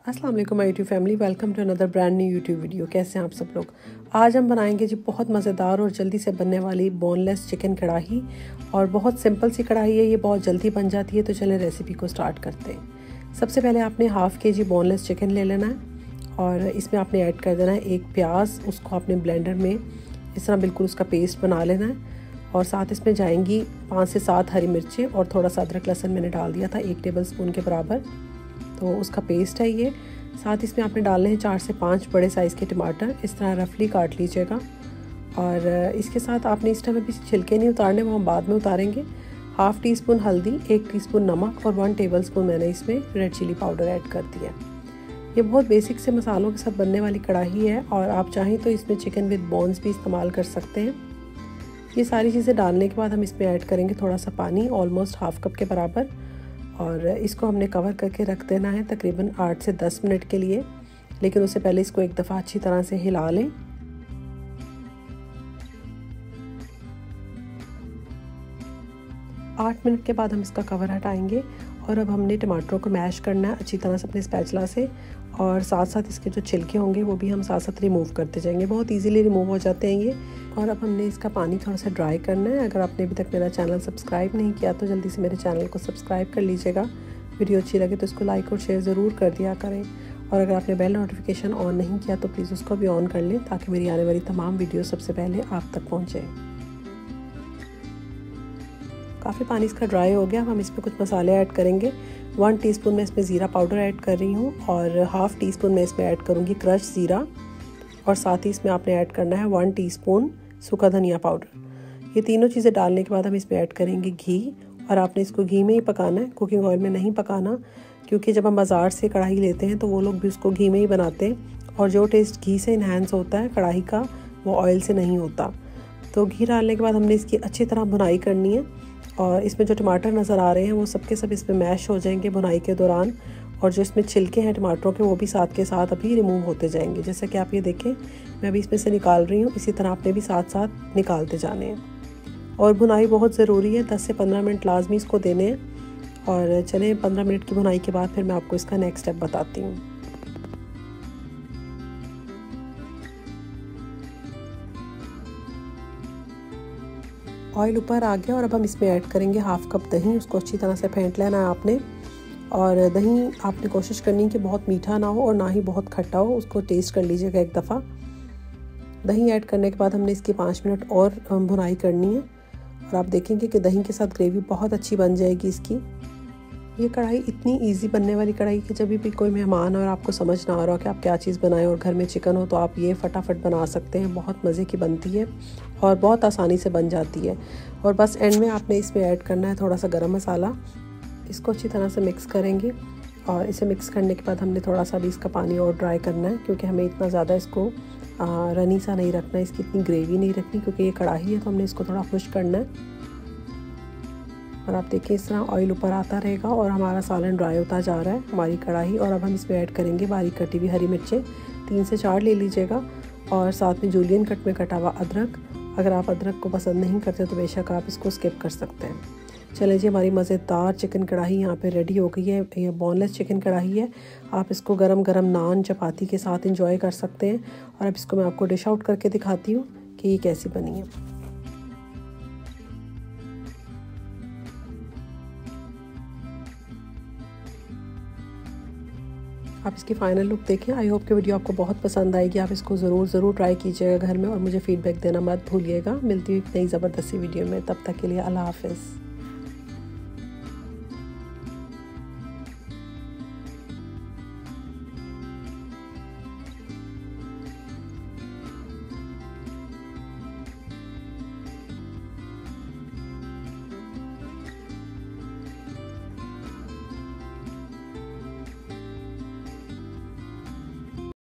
अस्सलाम वालेकुम my YouTube family, welcome to another brand new YouTube video. कैसे हैं आप सब लोग। आज हम बनाएंगे जी बहुत मज़ेदार और जल्दी से बनने वाली बोनलेस चिकन कढ़ाई। और बहुत सिंपल सी कढ़ाई है, ये बहुत जल्दी बन जाती है। तो चलें रेसिपी को स्टार्ट करते हैं। सबसे पहले आपने हाफ़ के जी बोनलेस चिकन ले लेना है और इसमें आपने ऐड कर देना है एक प्याज। उसको आपने ब्लेंडर में इस तरह बिल्कुल उसका पेस्ट बना लेना है। और साथ इसमें जाएंगी 5 से 7 हरी मिर्चें और थोड़ा सा अदरक लहसुन मैंने डाल दिया था 1 टेबल स्पून के बराबर, तो उसका पेस्ट है ये। साथ इसमें आपने डालने हैं 4 से 5 बड़े साइज़ के टमाटर, इस तरह रफली काट लीजिएगा। और इसके साथ आपने इस टाइम अभी छिलके नहीं उतारने, वो हम बाद में उतारेंगे। हाफ़ टी स्पून हल्दी, 1 टीस्पून नमक और 1 टेबल स्पून मैंने इसमें रेड चिली पाउडर ऐड कर दिया। ये बहुत बेसिक से मसालों के साथ बनने वाली कढ़ाई है और आप चाहें तो इसमें चिकन विद बोन्स भी इस्तेमाल कर सकते हैं। ये सारी चीज़ें डालने के बाद हम इसमें ऐड करेंगे थोड़ा सा पानी, ऑलमोस्ट हाफ़ कप के बराबर। और इसको हमने कवर करके रख देना है तकरीबन 8 से 10 मिनट के लिए। लेकिन उससे पहले इसको एक दफ़ा अच्छी तरह से हिला लें। आठ मिनट के बाद हम इसका कवर हटाएंगे और अब हमने टमाटरों को मैश करना है अच्छी तरह से अपने स्पैचुला से। और साथ साथ इसके जो छिलके होंगे वो भी हम साथ साथ रिमूव करते जाएंगे, बहुत इजीली रिमूव हो जाते हैं ये। और अब हमने इसका पानी थोड़ा सा ड्राई करना है। अगर आपने अभी तक मेरा चैनल सब्सक्राइब नहीं किया तो जल्दी से मेरे चैनल को सब्सक्राइब कर लीजिएगा। वीडियो अच्छी लगे तो इसको लाइक और शेयर ज़रूर कर दिया करें। और अगर आपने बेल नोटिफिकेशन ऑन नहीं किया तो प्लीज़ उसको भी ऑन कर लें ताकि मेरी आने वाली तमाम वीडियो सबसे पहले आप तक पहुँचे। काफ़ी पानी इसका ड्राई हो गया। हम इसमें कुछ मसाले ऐड करेंगे। 1 टीस्पून मैं इसमें ज़ीरा पाउडर ऐड कर रही हूँ और हाफ़ टी स्पून मैं इसमें ऐड करूँगी क्रश ज़ीरा। और साथ ही इसमें आपने ऐड करना है 1 टीस्पून सूखा धनिया पाउडर। ये तीनों चीज़ें डालने के बाद हम इसमें ऐड करेंगे घी। और आपने इसको घी में ही पकाना है, कुकिंग ऑयल में नहीं पकाना, क्योंकि जब हम बाज़ार से कढ़ाई लेते हैं तो वो लोग भी उसको घी में ही बनाते हैं और जो टेस्ट घी से इन्हेंस होता है कढ़ाई का वो ऑयल से नहीं होता। तो घी डालने के बाद हमने इसकी अच्छी तरह भुनाई करनी है। और इसमें जो टमाटर नज़र आ रहे हैं वो सब के सब इसमें मैश हो जाएंगे भुनाई के दौरान। और जो इसमें छिलके हैं टमाटरों के वो भी साथ के साथ अभी रिमूव होते जाएंगे। जैसे कि आप ये देखें मैं अभी इसमें से निकाल रही हूँ, इसी तरह आपने भी साथ साथ निकालते जाने हैं। और भुनाई बहुत ज़रूरी है, 10 से 15 मिनट लाजमी इसको देने हैं। और चलें 15 मिनट की भुनाई के बाद फिर मैं आपको इसका नेक्स्ट स्टेप बताती हूँ। ऑयल ऊपर आ गया और अब हम इसमें ऐड करेंगे हाफ़ कप दही। उसको अच्छी तरह से फेंट लेना है आपने। और दही आपने कोशिश करनी है कि बहुत मीठा ना हो और ना ही बहुत खट्टा हो, उसको टेस्ट कर लीजिएगा एक दफ़ा। दही ऐड करने के बाद हमने इसकी 5 मिनट और भुनाई करनी है। और आप देखेंगे कि दही के साथ ग्रेवी बहुत अच्छी बन जाएगी इसकी। ये कढ़ाई इतनी इजी बनने वाली कढ़ाई कि जब भी कोई मेहमान हो और आपको समझ ना आ रहा हो कि आप क्या चीज़ बनाएं और घर में चिकन हो तो आप ये फटाफट बना सकते हैं। बहुत मज़े की बनती है और बहुत आसानी से बन जाती है। और बस एंड में आपने इसमें ऐड करना है थोड़ा सा गरम मसाला। इसको अच्छी तरह से मिक्स करेंगे और इसे मिक्स करने के बाद हमने थोड़ा सा भी इसका पानी और ड्राई करना है, क्योंकि हमें इतना ज़्यादा इसको रनी सा नहीं रखना है, इसकी इतनी ग्रेवी नहीं रखनी, क्योंकि ये कढ़ाई है तो हमने इसको थोड़ा खुश करना है। और आप देखिए इस तरह ऑयल ऊपर आता रहेगा और हमारा सालन ड्राई होता जा रहा है हमारी कढ़ाई। और अब हम इसमें ऐड करेंगे बारीक कटी हुई हरी मिर्चें, 3 से 4 ले लीजिएगा। और साथ में जूलियन कट में कटा हुआ अदरक। अगर आप अदरक को पसंद नहीं करते तो बेशक आप इसको स्किप कर सकते हैं। चलिए जी, हमारी मज़ेदार चिकन कढ़ाई यहाँ पे रेडी हो गई है। ये बोनलेस चिकन कढ़ाई है। आप इसको गरम गरम नान चपाती के साथ इंजॉय कर सकते हैं। और अब इसको मैं आपको डिश आउट करके दिखाती हूँ कि ये कैसी बनी है। आप इसकी फ़ाइनल लुक देखें। आई होप कि वीडियो आपको बहुत पसंद आएगी। आप इसको ज़रूर ट्राई कीजिएगा घर में और मुझे फ़ीडबैक देना मत भूलिएगा। मिलती हुई एक नई ज़बरदस्ती वीडियो में, तब तक के लिए अल्लाह हाफ़िज़।